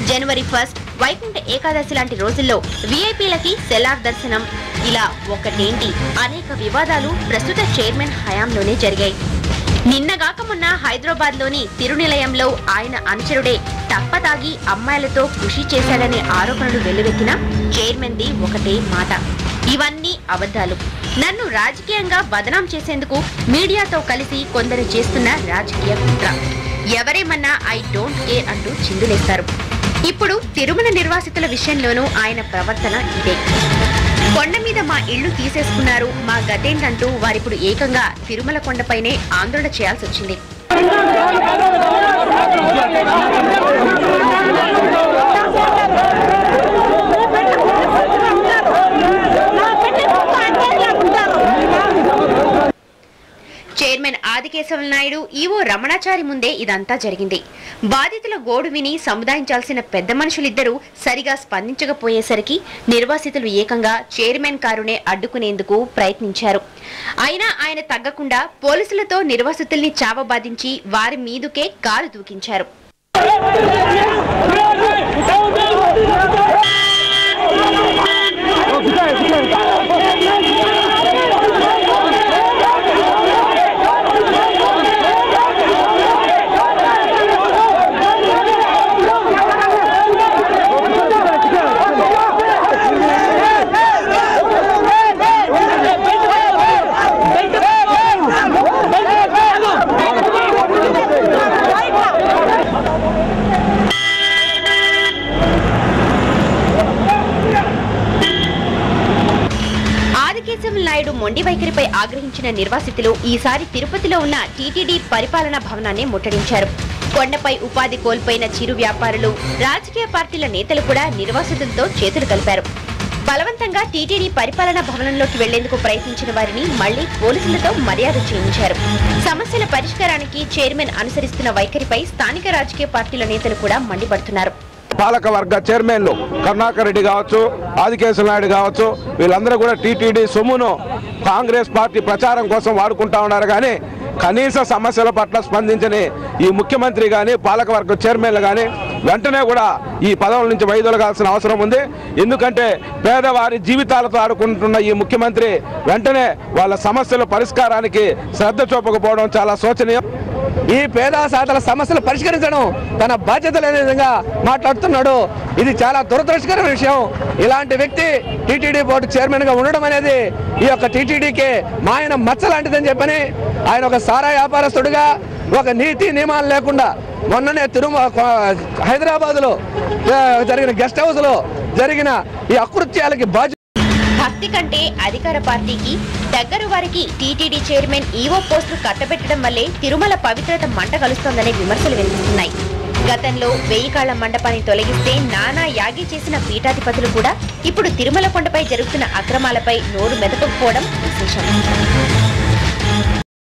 జనవరి 1 వైకుంఠ ఏకాదశి లాంటి రోజుల్లో వీఐపీలకి సెలార్ దర్శనం, ఇలా ఒకటేంటి అనేక వివాదాలు ప్రస్తుత చైర్మన్ హయాంలోనే జరిగాయి. నిన్నగాక మొన్న హైదరాబాద్ లోని తిరునిలయంలో ఆయన అనుచరుడే తప్పతాగి అమ్మాయిలతో కృషి చేశాడనే ఆరోపణలు వెల్లువెత్తిన చైర్మన్ది ఒకటే మాట, ఇవన్నీ అబద్ధాలు, నన్ను రాజకీయంగా బదనాం చేసేందుకు మీడియాతో కలిసి కొందరు చేస్తున్న రాజకీయ కుట్ర, ఎవరేమన్నా ఐ డోంట్ కేర్ అంటూ చిందులేస్తారు. ఇప్పుడు తిరుమల నిర్వాసితుల విషయంలోనూ ఆయన ప్రవర్తన ఇదే. కొండ మీద మా ఇళ్లు తీసేసుకున్నారు, మా గతేంటంటూ వారిప్పుడు ఏకంగా తిరుమల కొండపైనే ఆందోళన చేయాల్సి వచ్చింది. చైర్మన్ ఆదికేశవ నాయుడు, ఈవో రమణాచారి ముందే ఇదంతా జరిగింది. బాధితుల గోడు విని సముదాయించాల్సిన పెద్ద మనుషులిద్దరూ సరిగా స్పందించకపోయేసరికి నిర్వాసితులు ఏకంగా చైర్మన్ కారునే అడ్డుకునేందుకు ప్రయత్నించారు. అయినా ఆయన తగ్గకుండా పోలీసులతో నిర్వాసితుల్ని చావబాదించి వారి మీదుకే కారు దూకించారు. నాయుడు మొండి వైఖరిపై ఆగ్రహించిన నిర్వాసితులు ఈసారి తిరుపతిలో ఉన్న టీటీడీ పరిపాలనా భవనాన్ని ముట్టడించారు. కొండపై ఉపాధి కోల్పోయిన చిరు వ్యాపారులు, రాజకీయ పార్టీల నేతలు కూడా నిర్వాసితులతో చేతులు కలిపారు. బలవంతంగా టీటీడీ పరిపాలనా భవనంలోకి వెళ్లేందుకు ప్రయత్నించిన వారిని మళ్లీ పోలీసులతో మర్యాద చేయించారు. సమస్యల పరిష్కారానికి చైర్మన్ అనుసరిస్తున్న వైఖరిపై స్థానిక రాజకీయ పార్టీల నేతలు కూడా మండిపడుతున్నారు. పాలక వర్గ చైర్మన్లు కరుణాకర్ రెడ్డి కావచ్చు, ఆదికేశవ నాయుడు కావచ్చు, వీళ్ళందరూ కూడా టీటీడీ సొమ్మును కాంగ్రెస్ పార్టీ ప్రచారం కోసం వాడుకుంటా ఉన్నారు. కానీ కనీస సమస్యల పట్ల స్పందించని ఈ ముఖ్యమంత్రి కానీ పాలకవర్గ చైర్మన్లు కానీ వెంటనే కూడా ఈ పదవుల నుంచి వైదొలగాల్సిన అవసరం ఉంది. ఎందుకంటే పేదవారి జీవితాలతో ఆడుకుంటున్న ఈ ముఖ్యమంత్రి వెంటనే వాళ్ళ సమస్యల పరిష్కారానికి శ్రద్ధ చూపకపోవడం చాలా శోచనీయం. ఈ పేద సాధల సమస్యలు పరిష్కరించడం తన బాధ్యత లేని విధంగా మాట్లాడుతున్నాడు. ఇది చాలా దురదృష్టకరమైన విషయం. ఇలాంటి వ్యక్తి టీటీడీ బోర్డు చైర్మన్ గా ఉండడం అనేది ఈ యొక్క టీటీడీకి మాయన మచ్చ లాంటిదని చెప్పని, ఆయన ఒక సారా వ్యాపారస్తుడిగా ఒక నీతి నియమాలు లేకుండా మొన్ననే హైదరాబాద్ లో జరిగిన గెస్ట్ హౌస్ లో జరిగిన ఈ అకృత్యాలకి బాధ్యత. భక్తి కంటే అధికార పార్టీకి దగ్గర వారికి టీటీడీ చైర్మన్ ఈవో పోస్టులు కట్టబెట్టడం వల్లే తిరుమల పవిత్రత మంట కలుస్తోందనే విమర్శలు వినిపిస్తున్నాయి. గతంలో 1000 కాళ్ల మండపాన్ని తొలగిస్తే నానా యాగి చేసిన పీఠాధిపతులు కూడా ఇప్పుడు తిరుమల కొండపై జరుగుతున్న అక్రమాలపై నోరు మెదపకపోవడం విశేషం.